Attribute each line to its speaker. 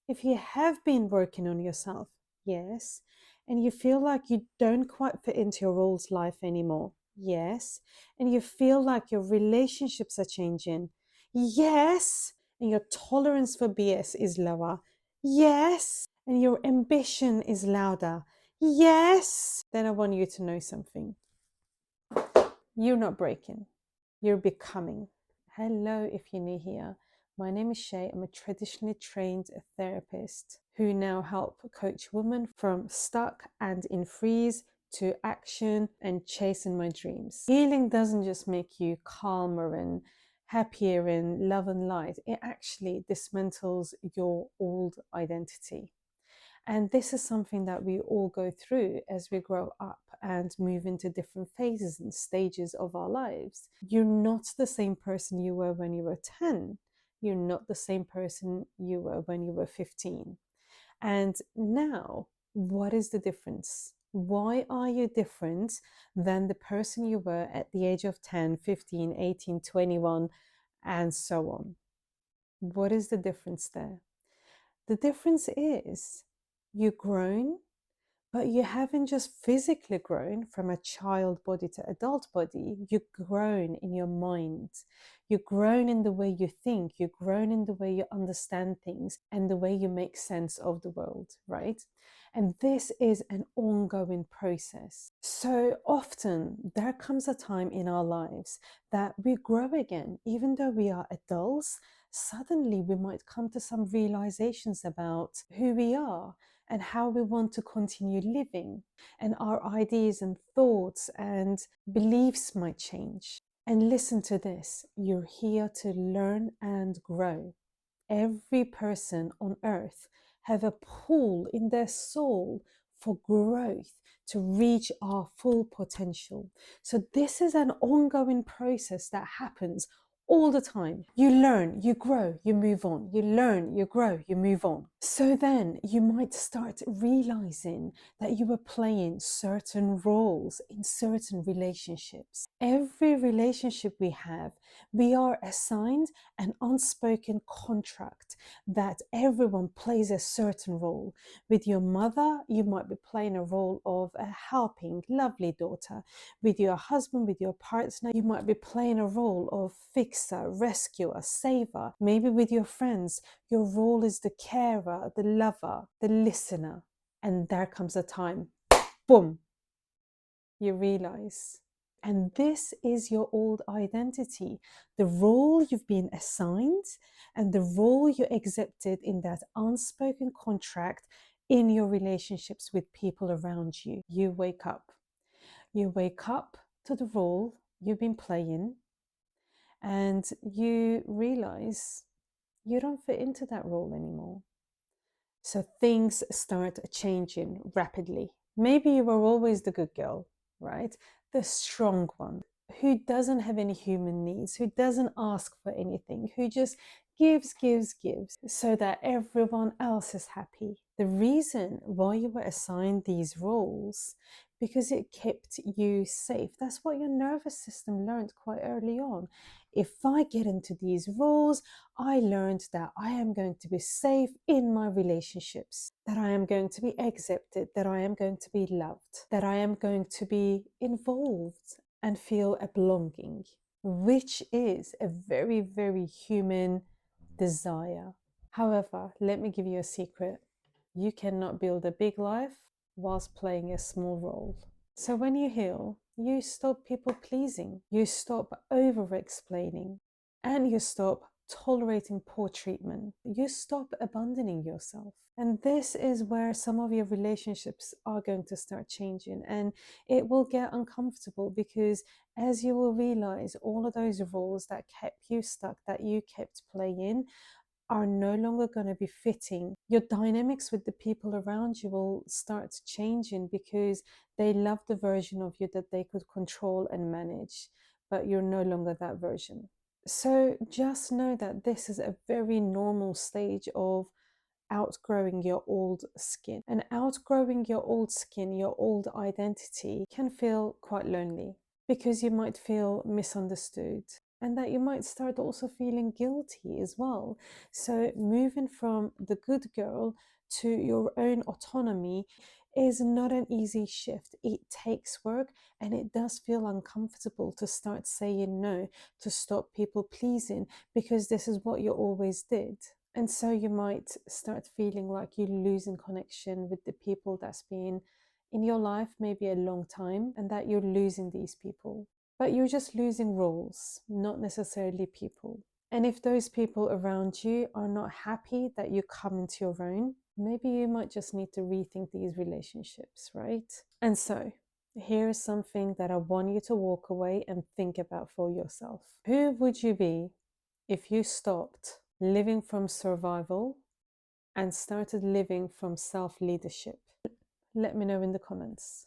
Speaker 1: If you have been working on yourself, yes, and you feel like you don't quite fit into your role's life anymore, yes, and you feel like your relationships are changing, yes, and your tolerance for BS is lower, yes, and your ambition is louder, yes, then I want you to know something. You're not breaking, you're becoming. Hello, if you're new here. My name is Shay. I'm a traditionally trained therapist who now help coach women from stuck and in freeze to action and chasing my dreams. Healing doesn't just make you calmer and happier and love and light. It actually dismantles your old identity. And this is something that we all go through as we grow up and move into different phases and stages of our lives. You're not the same person you were when you were 10. You're not the same person you were when you were 15. And now, what is the difference? Why are you different than the person you were at the age of 10, 15, 18, 21, and so on? What is the difference there? The difference is you've grown, but you haven't just physically grown from a child body to adult body. You've grown in your mind. You've grown in the way you think. You've grown in the way you understand things and the way you make sense of the world, right? And this is an ongoing process. So often there comes a time in our lives that we grow again, even though we are adults. Suddenly we might come to some realizations about who we are and how we want to continue living. And our ideas and thoughts and beliefs might change. And listen to this, you're here to learn and grow. Every person on earth have a pull in their soul for growth to reach our full potential. So this is an ongoing process that happens all the time. You learn, you grow, you move on. You learn, you grow, you move on. So then you might start realizing that you were playing certain roles in certain relationships. Every relationship we have, we are assigned an unspoken contract that everyone plays a certain role. With your mother, you might be playing a role of a helping, lovely daughter. With your husband, with your partner, you might be playing a role of fixer, rescuer, saver. Maybe with your friends, your role is the carer, the lover, the listener. And there comes a time, boom, you realize. And this is your old identity, the role you've been assigned and the role you accepted in that unspoken contract in your relationships with people around you. You wake up. You wake up to the role you've been playing and you realize you don't fit into that role anymore. So things start changing rapidly. Maybe you were always the good girl, right? The strong one who doesn't have any human needs, who doesn't ask for anything, who just gives, so that everyone else is happy. The reason why you were assigned these roles, because it kept you safe. That's what your nervous system learned quite early on. If I get into these roles, I learned that I am going to be safe in my relationships, that I am going to be accepted, that I am going to be loved, that I am going to be involved and feel a belonging, which is a very, very human desire. However, let me give you a secret. You cannot build a big life whilst playing a small role. So when you heal, you stop people pleasing, you stop over explaining, and you stop tolerating poor treatment. You stop abandoning yourself. And this is where some of your relationships are going to start changing, and it will get uncomfortable because as you will realize, all of those roles that kept you stuck, that you kept playing, are no longer going to be fitting. Your dynamics with the people around you will start changing because they love the version of you that they could control and manage, but you're no longer that version. So just know that this is a very normal stage of outgrowing your old skin. And outgrowing your old skin, your old identity, can feel quite lonely because you might feel misunderstood. and that you might start also feeling guilty as well. So, moving from the good girl to your own autonomy is not an easy shift. It takes work and it does feel uncomfortable to start saying no, to stop people pleasing, because this is what you always did. And so you might start feeling like you're losing connection with the people that's been in your life maybe a long time, and that you're losing these people. But you're just losing roles, not necessarily people. And if those people around you are not happy that you come into your own, maybe you might just need to rethink these relationships, right? And so, here is something that I want you to walk away and think about for yourself. Who would you be if you stopped living from survival and started living from self leadership? Let me know in the comments.